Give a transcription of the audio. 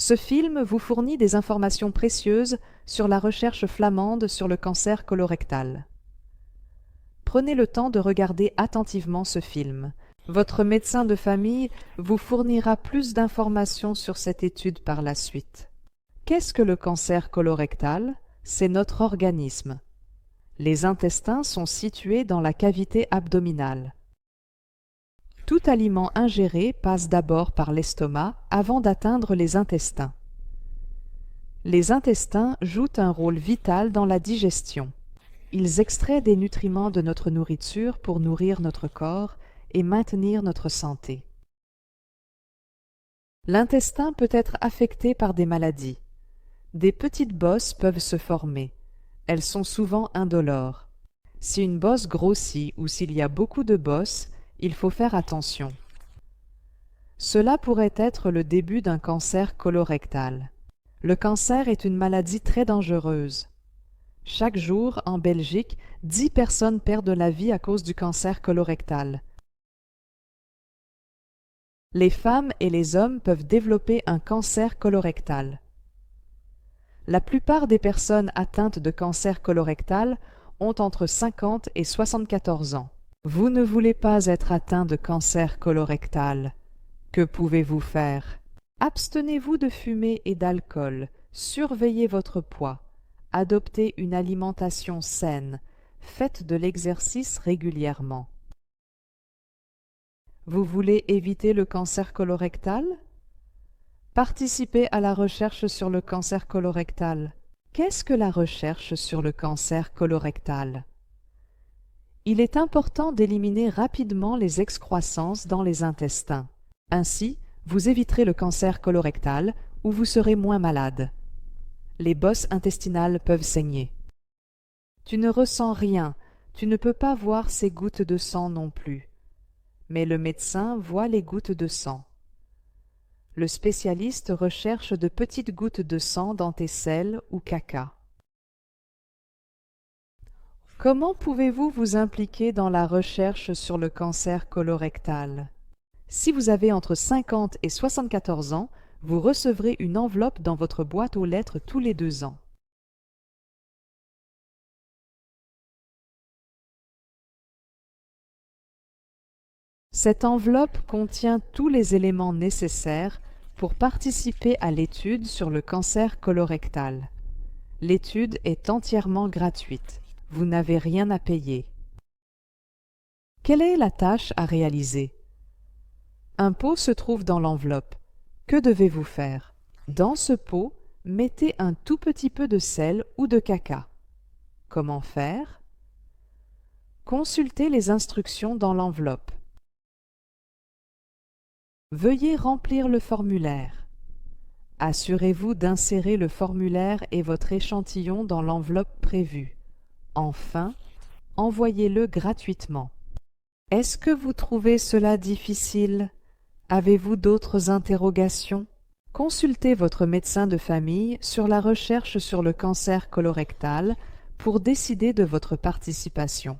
Ce film vous fournit des informations précieuses sur la recherche flamande sur le cancer colorectal. Prenez le temps de regarder attentivement ce film. Votre médecin de famille vous fournira plus d'informations sur cette étude par la suite. Qu'est-ce que le cancer colorectal? C'est notre organisme. Les intestins sont situés dans la cavité abdominale. Tout aliment ingéré passe d'abord par l'estomac avant d'atteindre les intestins. Les intestins jouent un rôle vital dans la digestion. Ils extraient des nutriments de notre nourriture pour nourrir notre corps et maintenir notre santé. L'intestin peut être affecté par des maladies. Des petites bosses peuvent se former. Elles sont souvent indolores. Si une bosse grossit ou s'il y a beaucoup de bosses, il faut faire attention. Cela pourrait être le début d'un cancer colorectal. Le cancer est une maladie très dangereuse. Chaque jour, en Belgique, 10 personnes perdent la vie à cause du cancer colorectal. Les femmes et les hommes peuvent développer un cancer colorectal. La plupart des personnes atteintes de cancer colorectal ont entre 50 et 74 ans. Vous ne voulez pas être atteint de cancer colorectal. Que pouvez-vous faire? Abstenez-vous de fumer et d'alcool, surveillez votre poids, adoptez une alimentation saine, faites de l'exercice régulièrement. Vous voulez éviter le cancer colorectal? Participez à la recherche sur le cancer colorectal. Qu'est-ce que la recherche sur le cancer colorectal? Il est important d'éliminer rapidement les excroissances dans les intestins. Ainsi, vous éviterez le cancer colorectal ou vous serez moins malade. Les bosses intestinales peuvent saigner. Tu ne ressens rien, tu ne peux pas voir ces gouttes de sang non plus. Mais le médecin voit les gouttes de sang. Le spécialiste recherche de petites gouttes de sang dans tes selles ou caca. Comment pouvez-vous vous impliquer dans la recherche sur le cancer colorectal? Si vous avez entre 50 et 74 ans, vous recevrez une enveloppe dans votre boîte aux lettres tous les 2 ans. Cette enveloppe contient tous les éléments nécessaires pour participer à l'étude sur le cancer colorectal. L'étude est entièrement gratuite. Vous n'avez rien à payer. Quelle est la tâche à réaliser? Un pot se trouve dans l'enveloppe. Que devez-vous faire? Dans ce pot, mettez un tout petit peu de sel ou de caca. Comment faire? Consultez les instructions dans l'enveloppe. Veuillez remplir le formulaire. Assurez-vous d'insérer le formulaire et votre échantillon dans l'enveloppe prévue. Enfin, envoyez-le gratuitement. Est-ce que vous trouvez cela difficile? Avez-vous d'autres interrogations? Consultez votre médecin de famille sur la recherche sur le cancer colorectal pour décider de votre participation.